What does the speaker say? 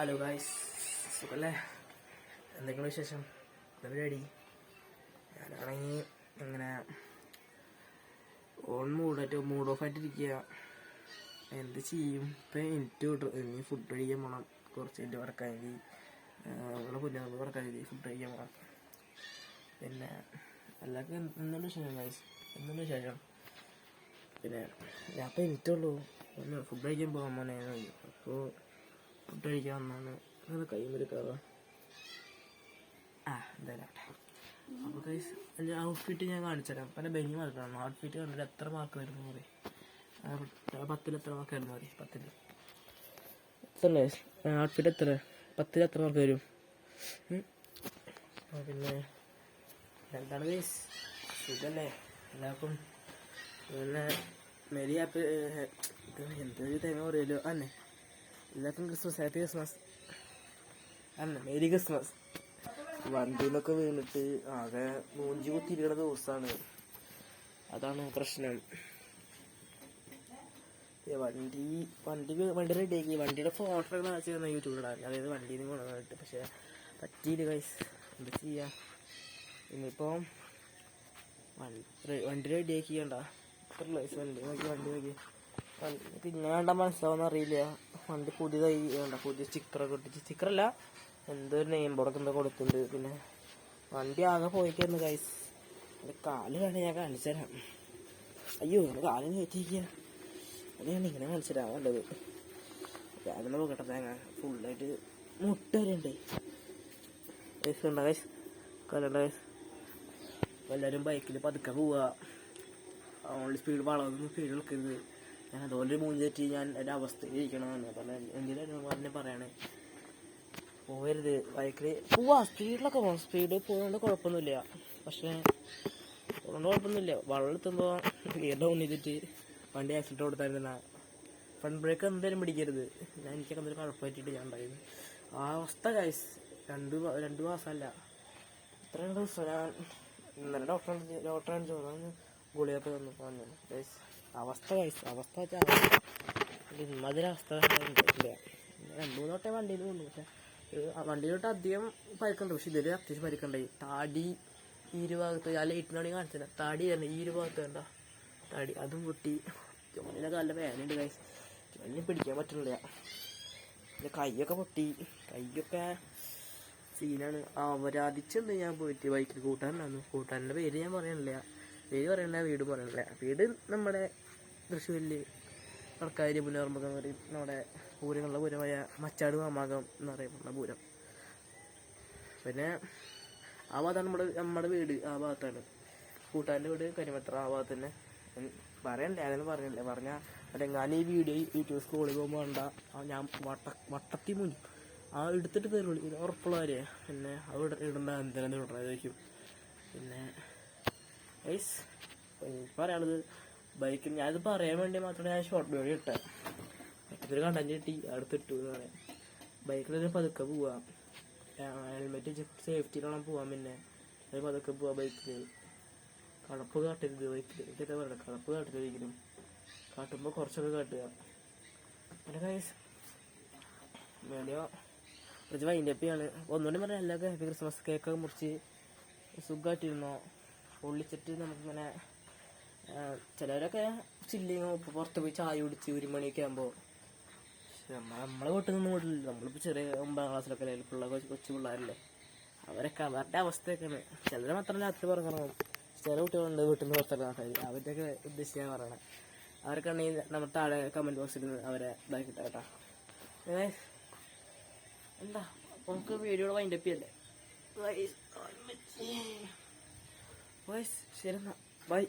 Hello guys, സുഖല്ലേ? എന്തെങ്കിലും വിശേഷം? പരിപാടി ഞാനാണെങ്കിൽ ഇങ്ങനെ മൂഡ് ഓഫ് ആയിട്ടിരിക്കുക. എന്ത് ചെയ്യും? ഇപ്പം ഇനി ഫുഡ് കഴിക്കാൻ പോകണം. കുറച്ച് കഴിഞ്ഞ് വർക്കായെങ്കിൽ നമ്മളെ കുഞ്ഞുങ്ങൾ വർക്കായി ഫുഡ് കഴിക്കാൻ പോകണം. പിന്നെ എല്ലാവർക്കും എന്തുകൊണ്ട് വിശേഷം ഗായ്സ്? എന്തുകൊണ്ട് വിശേഷം? പിന്നെ ഞാൻ ഇപ്പം എനിക്കുള്ളൂ ഒന്ന് ഫുഡ് കഴിക്കാൻ പോകാൻ മോനെ. അപ്പോൾ ഫുഡ് കഴിക്കാൻ വന്നാണ് അത് കൈമെടുക്കാതെ എന്തായാലും. അപ്പോൾ ഗൈസ് എൻ്റെ ഔട്ട്ഫിറ്റ് ഞാൻ കാണിച്ചു തരാം. അപ്പം എൻ്റെ ബെഞ്ഞ് മാർക്കാണ്. ഔട്ട്ഫിറ്റ് കണ്ടിട്ട് എത്ര മാർക്ക് വരുന്നു പറയും. 10ൽ എത്ര മാർക്ക് വരുന്നു പറയും? 10ൽ എത്ര ഔട്ട്ഫിറ്റ് എത്ര? 10ൽ എത്ര മാർക്ക് വരും? പിന്നെ എന്താണ് ഗൈസ്, സുഖല്ലേ എല്ലാവർക്കും? പിന്നെ മെരി ഹാപ്പി എന്തൊരു തേങ്ങ പറയുമല്ലോ അന്നെ. എല്ലാവർക്കും ക്രിസ്മസ്, ഹാപ്പി ക്രിസ്മസ് അന്നെ, മേരി ക്രിസ്മസ്. വണ്ടിയിലൊക്കെ വീണിട്ട് ആകെ മൂഞ്ചി കുത്തിരിക്കണ ദിവസമാണ്. അതാണ് പ്രശ്നം. വണ്ടി റെഡിയാക്കി വണ്ടിയുടെ ഫോട്ടോ ചെയ്യുന്ന യൂട്യൂബിലിടാൻ, അതായത് വണ്ടിയിൽ നിന്ന് കൊണ്ടുവന്നിട്ട്. പക്ഷെ പറ്റിയില്ല ഗൈസ്, എന്താ ചെയ്യാ? ഇനിയിപ്പോൾ വണ്ടി റെഡിയാക്കിയണ്ട വണ്ടി നോക്കി പിന്നെ വേണ്ട മനസ്സിലാവുന്ന അറിയില്ല. വണ്ടി പുതിയതായി വേണ്ട, പുതിയ സ്റ്റിക്കറൊക്കെ ഒട്ടിച്ച്, സ്റ്റിക്കറല്ല എന്തൊരു നെയിം ബോർഡൊക്കെ എന്താ കൊടുത്തിട്ടുണ്ട്. പിന്നെ വണ്ടി ആകെ പോയിക്കായിരുന്നു ഗൈസ്. എൻ്റെ കാല് വേണ്ട, ഞാൻ കാണിച്ചു തരാം. അയ്യോ, എൻ്റെ കാലിന് കയറ്റിയിരിക്കുക. അത് ഞാൻ ഇങ്ങനെ കാണിച്ചു തരാം നല്ലത്. വേദന പോകട്ടെ, തേങ്ങ ഫുള്ളായിട്ട് മുട്ട വരെയുണ്ട് ഗൈസ്. ഉണ്ടോ ഗൈസ്? കല്ലണ്ട ഗൈസ്. എല്ലാവരും ബൈക്കിൽ പതുക്കെ പോവുക. ഓൺലി സ്പീഡ് വളർന്ന് സ്പീഡ് നിൽക്കരുത്. ഞാൻ അതുപോലെ മൂഞ്ചി തെറ്റി ഞാൻ എൻ്റെ അവസ്ഥയിൽ ഇരിക്കണമെന്ന് പറഞ്ഞാൽ എന്തെങ്കിലും പറഞ്ഞ് പറയണേ. പോകരുത് ബൈക്കിൽ പോവാ, സ്പീഡിലൊക്കെ പോകണം. സ്പീഡ് പോകുന്നതുകൊണ്ട് കുഴപ്പമൊന്നുമില്ല. പക്ഷേ പോകുന്നതുകൊണ്ട് കുഴപ്പമൊന്നുമില്ല. വെള്ളം എത്തുമ്പോൾ വീടിൻ്റെ മുന്നിൽ തെറ്റി വണ്ടി ആക്സിഡൻറ്റ് കൊടുത്തായിരുന്ന ഫ്രണ്ട് ബ്രേക്ക് എന്തായാലും പിടിക്കരുത്. എനിക്കൊക്കെ എന്തെങ്കിലും കുഴപ്പമായിട്ടിട്ട് ഞാൻ ഉണ്ടായിരുന്നു. ആ അവസ്ഥ ഗൈസ്. രണ്ട് മാസമല്ല, ഇത്രയും ദിവസം ഞാൻ ഇന്നലെ ഡോക്ടറാണ് ചോദിച്ചു, ഗുളിയൊക്കെ തന്നു പറഞ്ഞു ഗൈസ്. അവസ്ഥ വെച്ചാൽ ഇമ്മതിരവസ്ഥ ഇല്ല. 2-3 വട്ടം വണ്ടിയിൽ കൊണ്ടു. പക്ഷെ വണ്ടിയിലോട്ട് അധികം പരിക്കുണ്ട്. പക്ഷെ ഇതിൽ അത്യാവശ്യം പരിക്കുണ്ടായി. താടി ഈ ഒരു ഭാഗത്ത് ഞാൻ ലൈറ്റിനാണെങ്കിൽ കാണിച്ചില്ല. താടി തന്നെ ഈ ഒരു ഭാഗത്ത് വേണ്ട താടി, അതും പൊട്ടി. ജോലിയിലൊക്കെ നല്ല വേദനയുണ്ട് ഗൈസ്. ജോലിനെ പിടിക്കാൻ പറ്റുന്നില്ല. പിന്നെ കൈയൊക്കെ പൊട്ടി. കൈയൊക്കെ സീനാണ്. അവരാധിച്ചുണ്ട് ഞാൻ പോയിട്ട് ബൈക്കിൽ. കൂട്ടാനുണ്ടായിരുന്നു. കൂട്ടാൻ്റെ പേര് ഞാൻ പറയണില്ല, വീട് പറയണില്ല. വീട് നമ്മുടെ തൃശ്ശൂരിൽ കടക്കാരി പുനർമുഖം എന്ന് പറയും. നമ്മുടെ പൂരങ്ങളുടെ പൂരമായ മച്ചാട് മാമാകം എന്ന് പറയുന്ന പൂരം. പിന്നെ ആ ഭാഗത്താണ് നമ്മുടെ വീട്. ആ ഭാഗത്താണ് കൂട്ടാൻ്റെ വീട്. കരിമത്ര ആ ഭാഗത്ത് തന്നെ. പറയണ്ടേ, അതൊന്നും പറഞ്ഞാൽ അതെങ്ങാനും ഈ വീഡിയോ യൂട്യൂബ് സ്കൂളിൽ പോകുമ്പോൾ വേണ്ട ഞാൻ വട്ടത്തി മുൻ എടുത്തിട്ട് തരുള്ളൂ. ഇത് ഉറപ്പുള്ള കാര്യമാണ്. പിന്നെ അത് ഇടണ്ട എന്തെങ്കിലും ഇടണമായിരിക്കും. പിന്നെ ഗൈസ് പറയാനുള്ളത്, ബൈക്കിൽ ഞാനിത് പറയാൻ വേണ്ടി മാത്രമേ ഞാൻ ഷോർട്ട് വീഡിയോ ഇട്ടേ. മറ്റൊരു കണ്ടന്റ് കിട്ടി അടുത്തിട്ടു എന്ന് പറയാം. ബൈക്കിലൊരു പതുക്കെ പോവാം, ഹെൽമെറ്റ് സേഫ്റ്റിയിലോണം പോവാം. പിന്നെ ഒരു പതുക്കെ പോവാം ബൈക്കിൽ. കടപ്പ് കാട്ടരുത് ബൈക്കിൽ. ഇതൊക്കെ പറയണം, കടപ്പ് കാട്ടരുത് ഒരിക്കലും. കാട്ടുമ്പോൾ കുറച്ചൊക്കെ കാട്ടുക. പിന്നെ ഗൈസ് വീഡിയോ കുറച്ച് വൈൻഡപ്പിയാണ്. ഒന്നുകൂടി പറഞ്ഞാൽ എല്ലാവർക്കും ഹാപ്പി ക്രിസ്മസ്. കേക്കൊക്കെ മുറിച്ച് സുഖമായിട്ടിരുന്നോ. പൊള്ളിച്ചിട്ട് നമുക്കിങ്ങനെ ചിലവരൊക്കെ ചില്ലിങ്ങോ പുറത്ത് പോയി ചായ കുടിച്ച് 1 മണിയൊക്കെ ആകുമ്പോൾ. നമ്മളെ വീട്ടിൽ നിന്നും വീട്ടിലില്ല. നമ്മളിപ്പോൾ ചെറിയ 9ാം ക്ലാസ്സിലൊക്കെ അല്ലേ, കൊച്ചു പിള്ളേരല്ലേ. അവരൊക്കെ അവരുടെ അവസ്ഥയൊക്കെയാണ്. ചിലർ മാത്രം രാത്രി പറഞ്ഞിറങ്ങും. ചില കുട്ടികളുണ്ട് വീട്ടിൽ നിന്ന് പുറത്തിറങ്ങാൻ. അവരുടെയൊക്കെ ഉദ്ദേശിച്ച് ഞാൻ പറയണേ. അവരൊക്കെ ആണെങ്കിൽ നമ്മുടെ താഴെ കമൻറ്റ് ബോക്സിൽ അവരെ ഇതാക്കിയിട്ട് കേട്ടോ. എന്താ അപ്പോൾ നമുക്ക് വീഡിയോയുടെ വൈൻഡപ്പ് ചെയ്യല്ലേ ശരി എന്നാ, ബൈ.